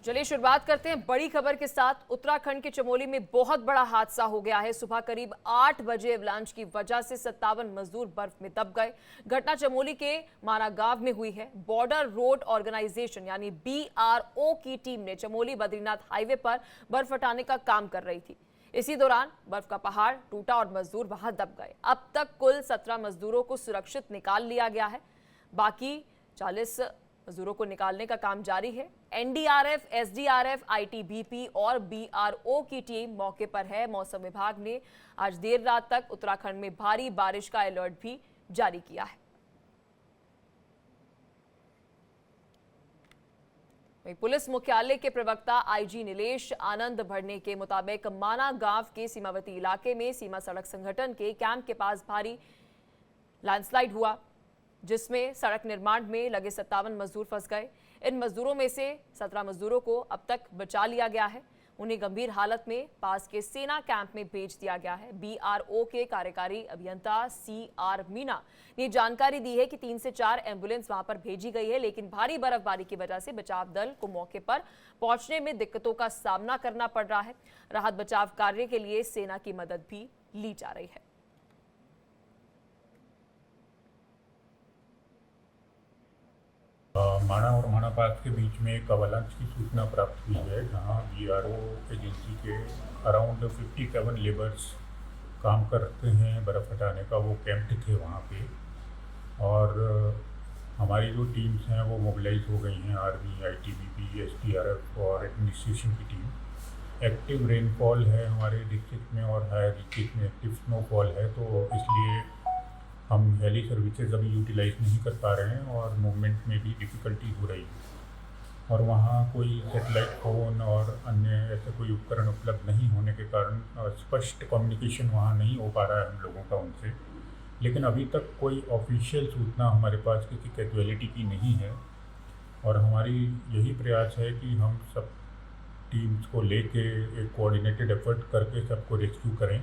चलिए शुरुआत करते हैं बड़ी खबर के साथ। उत्तराखंड के चमोली में बहुत बड़ा हादसा हो गया है। सुबह करीब 8 बजे एवलांच की वजह से 57 मजदूर बर्फ में दब गए। घटना चमोली के माना गांव में हुई है। बॉर्डर रोड ऑर्गेनाइजेशन यानी BRO की टीम ने चमोली बद्रीनाथ हाईवे पर बर्फ हटाने का काम कर रही थी। इसी दौरान बर्फ का पहाड़ टूटा और मजदूर वहां दब गए। अब तक कुल 17 मजदूरों को सुरक्षित निकाल लिया गया है। बाकी 40 मजदूरों को निकालने का काम जारी है। NDRF, SDRF, ITBP और BRO की टीम मौके पर है। मौसम विभाग ने आज देर रात तक उत्तराखंड में भारी बारिश का अलर्ट भी जारी किया है। वहीं पुलिस मुख्यालय के प्रवक्ता IG नीलेश आनंद भड़ने के मुताबिक माना गांव के सीमावर्ती इलाके में सीमा सड़क संगठन के कैंप के पास भारी लैंडस्लाइड हुआ, जिसमें सड़क निर्माण में लगे 57 मजदूर फंस गए। इन मजदूरों में से 17 मजदूरों को अब तक बचा लिया गया है। उन्हें गंभीर हालत में पास के सेना कैंप में भेज दिया गया है। BRO के कार्यकारी अभियंता CR मीना ने जानकारी दी है कि 3 से 4 एम्बुलेंस वहां पर भेजी गई है, लेकिन भारी बर्फबारी की वजह से बचाव दल को मौके पर पहुंचने में दिक्कतों का सामना करना पड़ रहा है। राहत बचाव कार्य के लिए सेना की मदद भी ली जा रही है। माना और माना पास के बीच में एक अवलांच की सूचना प्राप्त हुई है, जहां BRO एजेंसी के अराउंड 57 लेबर्स काम करते हैं बर्फ़ हटाने का। वो कैंप्ड थे वहां पे और हमारी जो टीम्स हैं वो मोबिलाइज हो गई हैं। आर्मी, ITBP, SDRF और एडमिनिस्ट्रेशन की टीम। एक्टिव रेनफॉल है हमारे डिस्ट्रिक्ट में और हायर डिस्ट्रिक्ट में एक्टिव स्नोफॉल है, तो इसलिए हम हेली सर्विसेज अभी यूटिलाइज नहीं कर पा रहे हैं और मूवमेंट में भी डिफ़िकल्टी हो रही है। और वहाँ कोई सेटेलाइट फ़ोन और अन्य ऐसे कोई उपकरण उपलब्ध नहीं होने के कारण स्पष्ट कम्युनिकेशन वहाँ नहीं हो पा रहा है हम लोगों का उनसे। लेकिन अभी तक कोई ऑफिशियल सूचना हमारे पास किसी कैजुअलिटी की नहीं है और हमारी यही प्रयास है कि हम सब टीम्स को लेके एक कोऑर्डिनेटेड एफर्ट करके सबको रेस्क्यू करें।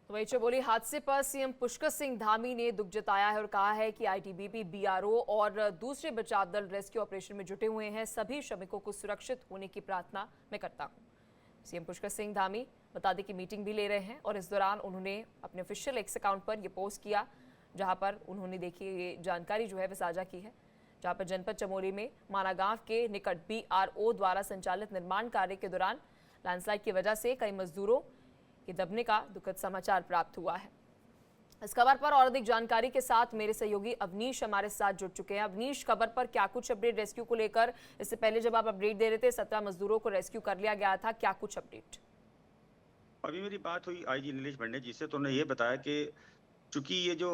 वहीं चमोली हादसे पर CM पुष्कर सिंह धामी ने दुख जताया है और कहा है कि ITBP, BRO और दूसरे बचाव दल रेस्क्यू ऑपरेशन में जुटे हुए हैं। सभी श्रमिकों को सुरक्षित होने की प्रार्थना मैं करता हूं। CM पुष्कर सिंह धामी बता दें कि मीटिंग भी ले रहे हैं और इस दौरान उन्होंने अपने ऑफिशियल X अकाउंट पर यह पोस्ट किया, जहां पर उन्होंने देखिए ये जानकारी जो है वह साझा की है, जहां पर जनपद चमोली में माना गांव के निकट BRO द्वारा संचालित निर्माण कार्य के दौरान लैंडस्लाइड की वजह से कई मजदूरों के दबने का दुखद समाचार प्राप्त हुआ है। इस खबर पर और अधिक जानकारी के साथ मेरे सहयोगी अवनीश हमारे साथ जुड़ चुके हैं। अवनीश, खबर पर क्या कुछ अपडेट रेस्क्यू को लेकर? इससे पहले जब आप अपडेट दे रहे थे 17 मजदूरों को रेस्क्यू कर लिया गया था, क्या कुछ अपडेट? अभी मेरी बात हुई IG नीलेश भंडे जी से, तो उन्होंने ये बताया कि चूंकि ये जो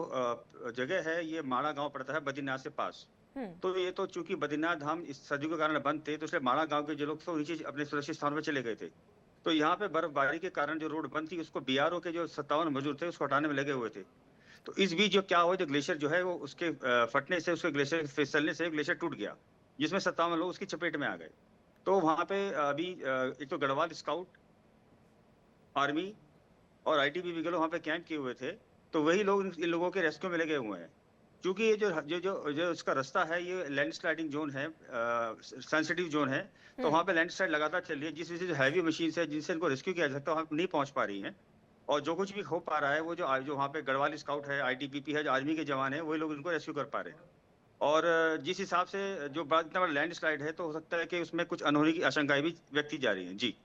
जगह है ये माणा गांव पड़ता है बद्रीनाथ से पास, तो ये तो चूंकि बद्रीनाथ धाम इस सर्दियों के कारण बंद थे, तो इसलिए माणा गांव के जो लोग थे नीचे अपने सुरक्षित स्थान पर चले गए थे। तो यहाँ पे बर्फबारी के कारण जो रोड बंद थी उसको BRO के जो 57 मजदूर थे उसको हटाने में लगे हुए थे। तो इस बीच जो क्या हुआ, जो ग्लेशियर जो है वो उसके फटने से, उसके ग्लेशियर फिसलने से ग्लेशियर टूट गया, जिसमें 57 लोग उसकी चपेट में आ गए। तो वहाँ पे अभी एक तो गढ़वाल स्काउट, आर्मी और ITBP के लोग वहाँ पे कैंप किए हुए थे, तो वही लोग इन लोगों के रेस्क्यू में लगे हुए हैं। क्योंकि ये जो इसका रास्ता है ये लैंडस्लाइडिंग जोन है, सेंसिटिव जोन है, तो वहाँ पे लैंडस्लाइड लगातार चल रही है, जिस वजह से हैवी मशीन है जिनसे इनको रेस्क्यू किया जा सकता है वहाँ नहीं पहुँच पा रही हैं। और जो कुछ भी हो पा रहा है वो जो वहाँ पे गढ़वाल स्काउट है, ITBP है, जो आर्मी के जवान है, वही लोग इनको रेस्क्यू कर पा रहे हैं। और जिस हिसाब से जो इतना बड़ा लैंडस्लाइड है, तो हो सकता है कि उसमें कुछ अनहोनी की आशंकाएं भी व्यक्त की जा रही हैं। जी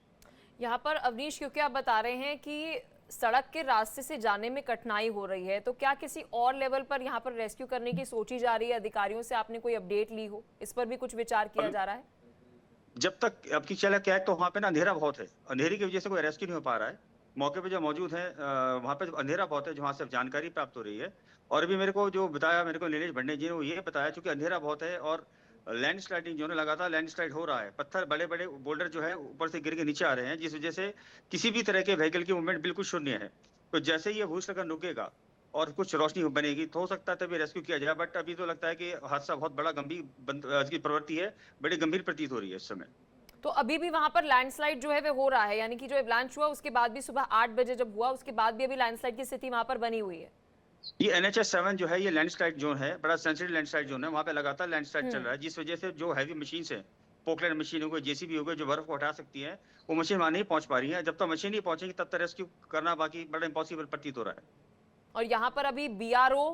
यहाँ पर अवनीश, क्योंकि आप बता रहे हैं कि सड़क के रास्ते से जाने में कठिनाई हो रही है, तो क्या किसी और लेवल पर यहाँ पर रेस्क्यू करने की सोची जा रही है? अधिकारियों से आपने कोई अपडेट ली हो, इस पर भी कुछ विचार किया जा रहा है? जब तक अब की चला क्या है, तो वहाँ पे ना अंधेरा बहुत है, अंधेरे की वजह से कोई रेस्क्यू नहीं हो पा रहा है। मौके पे जो मौजूद है वहाँ पे अंधेरा बहुत है, जहाँ से जानकारी प्राप्त हो रही है। और अभी मेरे को जो बताया, मेरे को नीलेश भंडे जी ने वो ये बताया, चूंकि अंधेरा बहुत है और लैंड स्लाइडिंग जो है लगातार लैंड स्लाइड हो रहा है, पत्थर बड़े बड़े बोल्डर जो है ऊपर से गिर के नीचे आ रहे हैं, जिस वजह से किसी भी तरह के व्हीकल की मूवमेंट बिल्कुल शून्य है। तो जैसे ही ये भूस्खलन रुकेगा और कुछ रोशनी बनेगी तो हो सकता है तभी रेस्क्यू किया जाए, बट अभी तो लगता है कि हादसा बहुत बड़ा गंभीर की प्रवृत्ति है, बड़ी गंभीर प्रतीत हो रही है इस समय। तो अभी भी वहां पर लैंडस्लाइड जो है वो हो रहा है, यानी कि जो एवलांच हुआ उसके बाद भी सुबह 8 बजे जब हुआ उसके बाद भी अभी लैंडस्लाइड की स्थिति वहां पर बनी हुई है? ये NHS 7 जो है ये लैंडस्लाइड जोन है, बड़ा सेंसिटिव लैंडस्लाइड जोन है, वहाँ पे लगातार लैंडस्लाइड चल रहा है, जिस वजह से जो हैवी मशीन है पोकलैंड मशीन हो गई, जेसीबी हो गई, जो बर्फ को हटा सकती है, वो मशीन वहां नहीं पहुंच पा रही है। जब तक मशीन नहीं पहुंचेगी तब तक रेस्क्यू करना बाकी बड़ा इम्पॉसिबल प्रतीत हो रहा है। और यहाँ पर अभी बीआरओ,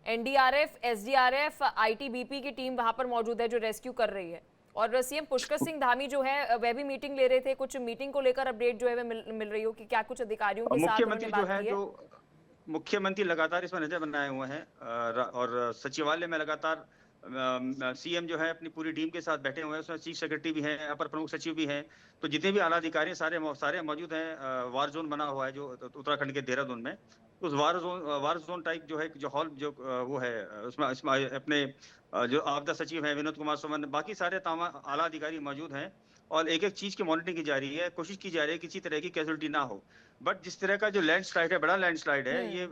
एनडीआरएफ, एसडीआरएफ, आईटीबीपी की टीम वहां पर मौजूद है जो रेस्क्यू कर रही है। और सीएम पुष्कर सिंह धामी जो है वह भी मीटिंग ले रहे थे। कुछ मीटिंग को लेकर अपडेट जो है वह मिल रही हो कि क्या कुछ अधिकारियों के साथ उन्होंने बात की है? जो मुख्यमंत्री लगातार इसमें नजर बनाए हुए हैं और सचिवालय में लगातार सीएम जो है अपनी पूरी टीम के साथ बैठे हुए हैं। उसमें चीफ सेक्रेटरी भी हैं, अपर प्रमुख सचिव भी हैं, तो जितने भी आला अधिकारी सारे मौजूद हैं। वार जोन बना हुआ है जो उत्तराखंड के देहरादून में, उस वार जोन टाइप जो है, जो हॉल जो वो है, उसमें अपने जो आपदा सचिव हैं विनोद कुमार सुमन, बाकी सारे आला अधिकारी मौजूद हैं और एक एक चीज की मॉनिटरिंग की जा रही है। कोशिश की जा रही है किसी तरह की कैजुअलिटी ना हो। बट जिस तरह का जो लैंडस्लाइड है, बड़ा लैंडस्लाइड है, ये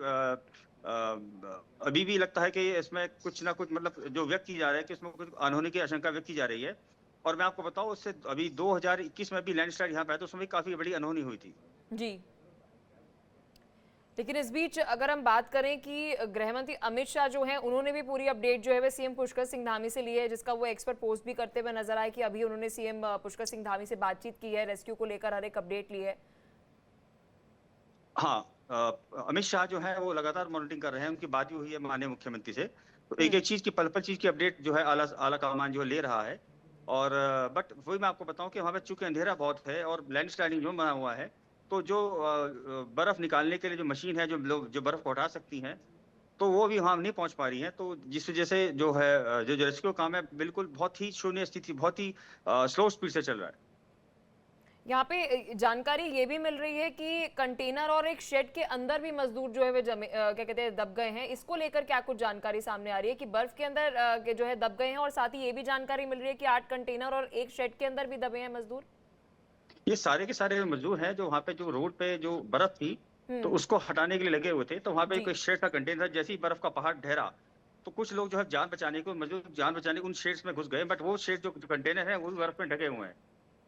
अभी भी लगता है कि इसमें कुछ ना कुछ मतलब जो व्यक्त की जा रहा है कि इसमें कुछ अनहोनी की आशंका व्यक्त की जा रही है। और मैं आपको बताऊं, उससे अभी 2021 में भी लैंडस्लाइड यहाँ पे आया तो उसमें भी काफी बड़ी अनहोनी हुई थी जी। लेकिन इस बीच अगर हम बात करें कि गृह मंत्री अमित शाह जो हैं उन्होंने भी पूरी अपडेट जो है वह सीएम पुष्कर सिंह धामी से ली है, जिसका वो एक्सपर्ट पोस्ट भी करते हुए नजर आए कि अभी उन्होंने सीएम पुष्कर सिंह धामी से बातचीत की है, रेस्क्यू को लेकर हर एक अपडेट ली है। हाँ, अमित शाह जो है वो लगातार मॉनिटरिंग कर रहे हैं। उनकी बात भी हुई है माननीय मुख्यमंत्री से, तो एक एक चीज की पल चीज की अपडेट जो है आला कमान जो ले रहा है। और बट वही मैं आपको बताऊं कि वहां पे चूंकि अंधेरा बहुत है और लैंडस्लाइडिंग जोन बना हुआ है, तो जो बर्फ निकालने के लिए जो मशीन है, जो लोग जो बर्फ को हटा सकती हैं, तो वो भी वहां नहीं पहुंच पा रही है। तो जिस वजह से जो है जो रेस्क्यू काम है बिल्कुल बहुत ही शून्य स्थिति, बहुत ही स्लो स्पीड से चल रहा है। यहाँ पे जानकारी ये भी मिल रही है कि कंटेनर और एक शेड के अंदर भी मजदूर जो है वे क्या कहते हैं दब गए हैं। इसको लेकर क्या कुछ जानकारी सामने आ रही है कि बर्फ के अंदर जो है दब गए हैं, और साथ ही ये भी जानकारी मिल रही है कि 8 कंटेनर और एक शेड के अंदर भी दबे हैं मजदूर। ये सारे के सारे मजदूर हैं जो वहाँ पे जो रोड पे जो बर्फ थी तो उसको हटाने के लिए लगे हुए थे। तो वहाँ पे कोई शेड का कंटेनर, जैसे ही बर्फ का पहाड़ ठहरा तो कुछ लोग जो है जान बचाने को मजदूर जान बचाने उन शेड्स में घुस गए। बट वो शेड जो कंटेनर है वो भी बर्फ में ढके हुए हैं।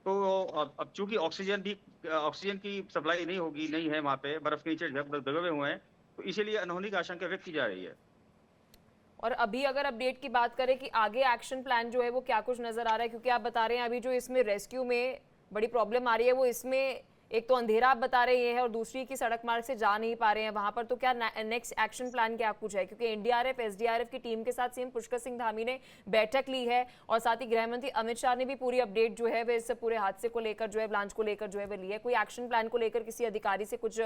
तो अब चूंकि ऑक्सीजन की सप्लाई नहीं है वहाँ पे, बर्फ के नीचे दबे हुए हैं, तो इसीलिए अनहोनी की आशंका व्यक्त की जा रही है। और अभी अगर अपडेट की बात करें कि आगे एक्शन प्लान जो है वो क्या कुछ नजर आ रहा है, क्योंकि आप बता रहे हैं अभी जो इसमें रेस्क्यू में बड़ी प्रॉब्लम आ रही है वो इसमें एक तो अंधेरा आप बता रहे हैं और दूसरी की सड़क मार्ग से जा नहीं पा रहे हैं वहां पर, तो क्या नेक्स्ट एक्शन प्लान क्या कुछ है? क्योंकि एनडीआरएफ, एसडीआरएफ की टीम के साथ सीएम पुष्कर सिंह धामी ने बैठक ली है और साथ ही गृह मंत्री अमित शाह ने भी पूरी अपडेट जो है वह इस पूरे हादसे को लेकर जो है, ब्रांच को लेकर जो है वह ली है। कोई एक्शन प्लान को लेकर किसी अधिकारी से कुछ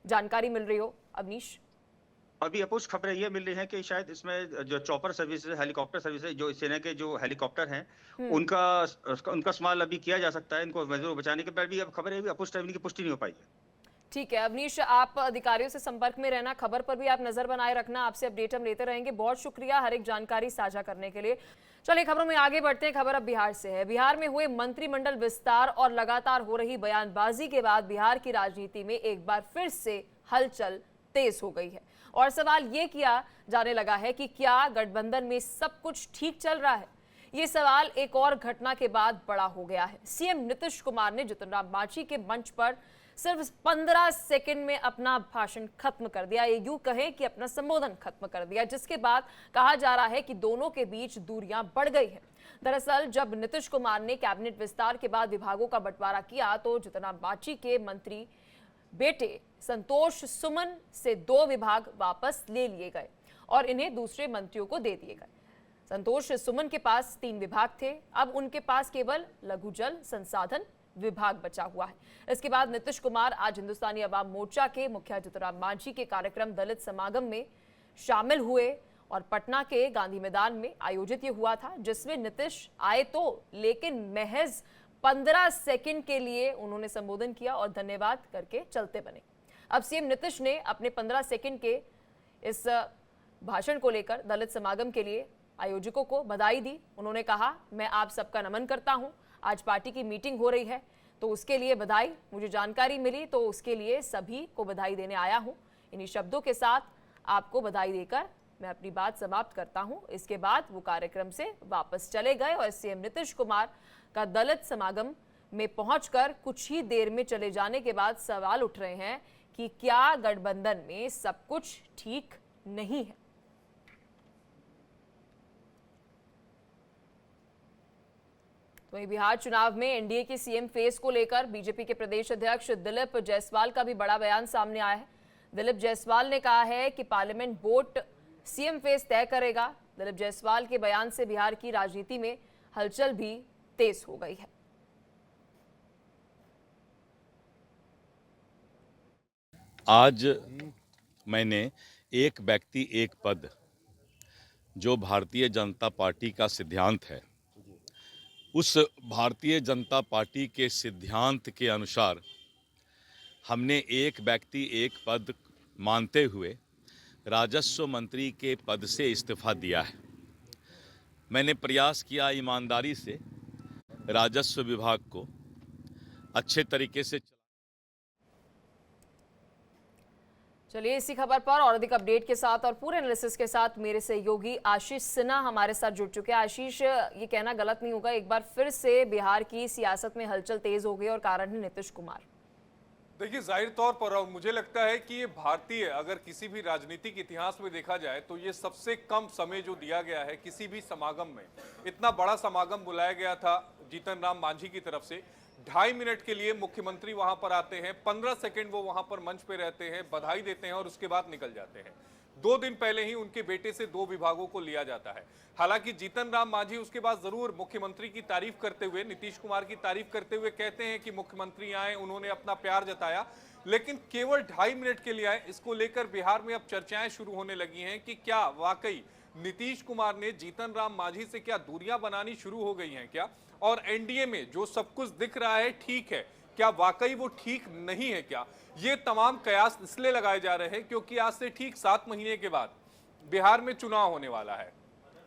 जानकारी मिल रही हो अवनीश? अभी अपोज खबरें ये मिल रही हैं कि शायद इसमें जो चॉपर सर्विसेज, हेलीकॉप्टर सर्विसेज, जो सेना के जो हेलीकॉप्टर हैं उनका इस्तेमाल अभी किया जा सकता है इनको मजदूर बचाने के। पर भी अब खबरें भी अपोज टाइम की पुष्टि नहीं हो पाई है। ठीक है अवनीश, आप अधिकारियों से संपर्क में रहना, खबर पर भी आप नजर बनाए रखना, आपसे अपडेट हम लेते रहेंगे। बहुत शुक्रिया हर एक जानकारी साझा करने के लिए। चलिए खबरों में आगे बढ़ते हैं। खबर अब बिहार से है। बिहार में हुए मंत्रिमंडल विस्तार और लगातार हो रही बयानबाजी के बाद बिहार की राजनीति में एक बार फिर से हलचल तेज हो गई है और सवाल ये किया जाने लगा है कि क्या गठबंधन में सब कुछ ठीक चल रहा है। ये सवाल एक और घटना के बाद बड़ा हो गया है। सीएम नीतीश कुमार ने जितन राम मांझी के मंच पर सिर्फ 15 सेकंड में अपना भाषण खत्म कर दिया, ये यूं कहें कि अपना संबोधन खत्म कर दिया, जिसके बाद कहा जा रहा है कि दोनों के बीच दूरियां बढ़ गई हैं। दरअसल जब नीतीश कुमार ने कैबिनेट विस्तार के बाद विभागों का बंटवारा किया तो जितन राम मांझी के मंत्री बेटे संतोष सुमन से 2 विभाग वापस ले लिए गए और इन्हें दूसरे मंत्रियों को दे दिए गए। संतोष सुमन के पास 3 विभाग थे, अब उनके पास केवल लघु जल संसाधन विभाग बचा हुआ है। इसके बाद नीतीश कुमार आज हिंदुस्तानी अवाम मोर्चा के मुखिया जितनराम मांझी के कार्यक्रम दलित समागम में शामिल हुए और पटना के गांधी मैदान में आयोजित ये हुआ था, जिसमें नीतीश आए तो लेकिन महज 15 सेकंड के लिए उन्होंने संबोधन किया और धन्यवाद करके चलते बने। अब सीएम नीतीश ने अपने 15 सेकंड के इस भाषण को लेकर दलित समागम के लिए आयोजकों को बधाई दी। उन्होंने कहा, मैं आप सबका नमन करता हूं, आज पार्टी की मीटिंग हो रही है तो उसके लिए बधाई, मुझे जानकारी मिली तो उसके लिए सभी को बधाई देने आया हूं। इन्हीं शब्दों के साथ आपको बधाई देकर मैं अपनी बात समाप्त करता हूं। इसके बाद वो कार्यक्रम से वापस चले गए और सीएम नीतीश कुमार का दलित समागम में पहुंचकर कुछ ही देर में चले जाने के बाद सवाल उठ रहे हैं कि क्या गठबंधन में सब कुछ ठीक नहीं है। वहीं बिहार चुनाव में एनडीए की सीएम फेस को लेकर बीजेपी के प्रदेश अध्यक्ष दिलीप जायसवाल का भी बड़ा बयान सामने आया है। दिलीप जायसवाल ने कहा है कि पार्लियामेंट वोट सीएम फेस तय करेगा। दिलीप जायसवाल के बयान से बिहार की राजनीति में हलचल भी तेज हो गई है। आज मैंने एक व्यक्ति एक पद जो भारतीय जनता पार्टी का सिद्धांत है, उस भारतीय जनता पार्टी के सिद्धांत के अनुसार हमने एक व्यक्ति एक पद मानते हुए राजस्व मंत्री के पद से इस्तीफा दिया है। मैंने प्रयास किया ईमानदारी से राजस्व विभाग को अच्छे तरीके से। चलिए इसी खबर पर और अधिक अपडेट के साथ और पूरे एनालिसिस के साथ मेरे सहयोगी आशीष सिन्हा हमारे साथ जुड़ चुके हैं। आशीष, ये कहना गलत नहीं होगा, एक बार फिर से बिहार की सियासत में हलचल तेज हो गई और कारण है नीतीश कुमार। देखिए, जाहिर तौर पर और मुझे लगता है कि ये भारतीय अगर किसी भी राजनीतिक इतिहास में देखा जाए तो ये सबसे कम समय जो दिया गया है किसी भी समागम में। इतना बड़ा समागम बुलाया गया था जीतन राम मांझी की तरफ से। 2.5 मिनट के लिए मुख्यमंत्री वहां पर आते हैं, 15 सेकंड वो वहां पर मंच पे रहते हैं, बधाई देते हैं और उसके बाद निकल जाते हैं। 2 दिन पहले ही उनके बेटे से 2 विभागों को लिया जाता है। हालांकि जीतन राम मांझी उसके बाद जरूर मुख्यमंत्री की तारीफ करते हुए, नीतीश कुमार की तारीफ करते हुए कहते हैं कि मुख्यमंत्री आए, उन्होंने अपना प्यार जताया, लेकिन केवल 2.5 मिनट के लिए आए। इसको लेकर बिहार में अब चर्चाएं शुरू होने लगी हैं कि क्या वाकई नीतीश कुमार ने जीतन राम मांझी से क्या दूरियां बनानी शुरू हो गई हैं क्या, और एनडीए में जो सब कुछ दिख रहा है ठीक है, क्या वाकई वो ठीक नहीं है क्या? ये तमाम कयास इसलिए लगाए जा रहे हैं क्योंकि आज से ठीक 7 महीने के बाद बिहार में चुनाव होने वाला है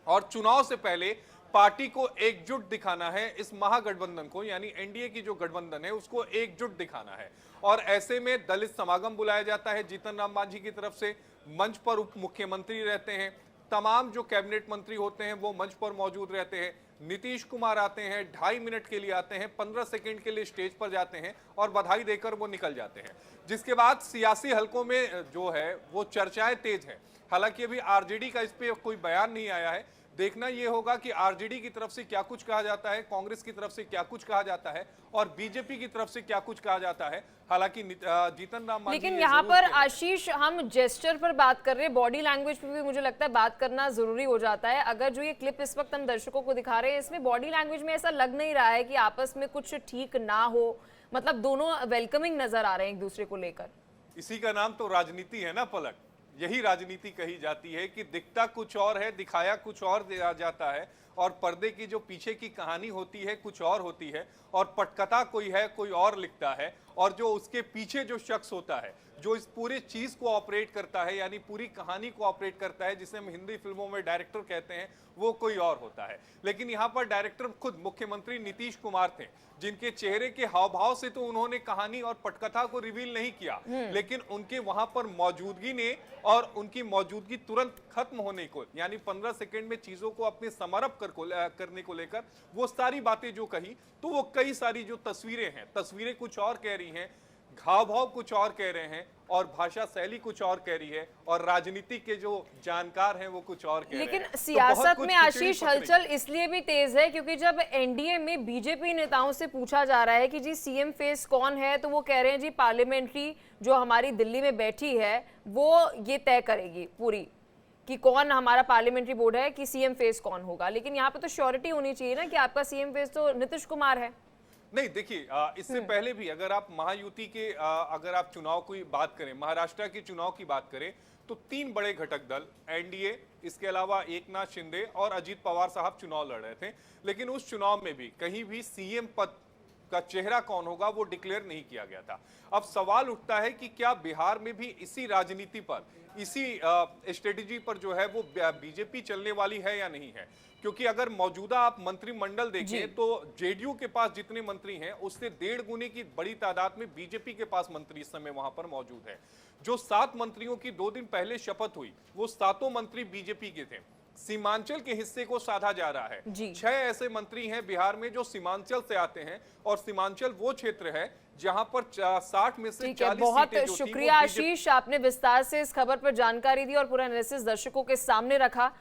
और चुनाव से पहले पार्टी को एकजुट दिखाना है। इस महागठबंधन को, यानी एनडीए की जो गठबंधन है उसको एकजुट दिखाना है और ऐसे में दलित समागम बुलाया जाता है जीतन राम मांझी की तरफ से। मंच पर उप मुख्यमंत्री रहते हैं, तमाम जो कैबिनेट मंत्री होते हैं वो मंच पर मौजूद रहते हैं। नीतीश कुमार आते हैं, 2.5 मिनट के लिए आते हैं, 15 सेकंड के लिए स्टेज पर जाते हैं और बधाई देकर वो निकल जाते हैं। जिसके बाद सियासी हलकों में जो है वो चर्चाएं तेज हैं। हालांकि अभी आरजेडी का इस पे कोई बयान नहीं आया है। देखना ये होगा कि आरजेडी की तरफ से क्या कुछ कहा जाता है, कांग्रेस की तरफ से क्या कुछ कहा जाता है और बीजेपी की तरफ से क्या कुछ कहा जाता है। हालांकि जीतन राम मांझी, लेकिन यहाँ पर आशीष हम जेस्चर पर बात कर रहे हैं, बॉडी लैंग्वेज पर भी मुझे लगता है बात करना जरूरी हो जाता है। अगर जो ये क्लिप इस वक्त हम दर्शकों को दिखा रहे हैं, इसमें बॉडी लैंग्वेज में ऐसा लग नहीं रहा है कि आपस में कुछ ठीक ना हो, मतलब दोनों वेलकमिंग नजर आ रहे हैं एक दूसरे को लेकर। इसी का नाम तो राजनीति है ना पलक। यही राजनीति कही जाती है कि दिखता कुछ और है, दिखाया कुछ और दिया जाता है और पर्दे की जो पीछे की कहानी होती है कुछ और होती है और पटकथा कोई है, कोई और लिखता है और जो उसके पीछे जो शख्स होता है, जो इस पूरे चीज को ऑपरेट करता है, यानी पूरी कहानी को ऑपरेट करता है, जिसे हम हिंदी फिल्मों में डायरेक्टर कहते हैं, वो कोई और होता है। लेकिन यहाँ पर डायरेक्टर खुद मुख्यमंत्री नीतीश कुमार थे, जिनके चेहरे के हाव भाव से तो उन्होंने कहानी और पटकथा को रिवील नहीं किया, लेकिन उनके वहां पर मौजूदगी ने और उनकी मौजूदगी तुरंत खत्म होने को, यानी 15 सेकंड में चीजों को अपने समरप करने को लेकर वो सारी बातें जो कही, तो वो कई सारी जो तस्वीरें हैं, तस्वीरें कुछ और कह रही हैं, घाव भाव कुछ और कह रहे हैं और भाषा शैली कुछ और कह रही है और राजनीति के जो जानकार हैं वो कुछ और कह रहे हैं। लेकिन सियासत में आशीष हलचल इसलिए भी तेज है क्योंकि जब एनडीए में बीजेपी नेताओं से पूछा जा रहा है कि जी सीएम फेस कौन है, तो वो कह रहे हैं जी पार्लियामेंट्री जो हमारी दिल्ली में बैठी है वो ये तय करेगी पूरी कि कौन हमारा पार्लियामेंट्री बोर्ड है कि सीएम फेस कौन होगा। लेकिन यहाँ पे तो श्योरिटी होनी चाहिए ना कि आपका सीएम फेस तो नीतीश कुमार है। नहीं, देखिए, इससे पहले भी अगर आप महायुति के अगर आप चुनाव की बात करें, महाराष्ट्र के चुनाव की बात करें, तो 3 बड़े घटक दल एनडीए, इसके अलावा एकनाथ शिंदे और अजीत पवार साहब चुनाव लड़ रहे थे। लेकिन उस चुनाव में भी कहीं भी सीएम पद का चेहरा कौन होगा वो डिक्लेयर नहीं किया गया था। अब सवाल उठता है कि क्या बिहार में भी इसी राजनीति पर, इसी स्ट्रेटेजी पर जो है वो बीजेपी चलने वाली है या नहीं है? क्योंकि अगर मौजूदा आप मंत्रिमंडल देखें तो जेडीयू के पास जितने मंत्री हैं उससे 1.5 गुने की बड़ी तादाद में बीजेपी के पास मंत्री इस समय वहां पर मौजूद है। जो 7 मंत्रियों की 2 दिन पहले शपथ हुई वो 7 मंत्री बीजेपी के थे। सीमांचल के हिस्से को साधा जा रहा है। 6 ऐसे मंत्री हैं बिहार में जो सीमांचल से आते हैं और सीमांचल वो क्षेत्र है जहां पर 60 में से 40 बहुत सीटें जो शुक्रिया आशीष, आपने विस्तार से इस खबर पर जानकारी दी और पूरा एनालिसिस दर्शकों के सामने रखा।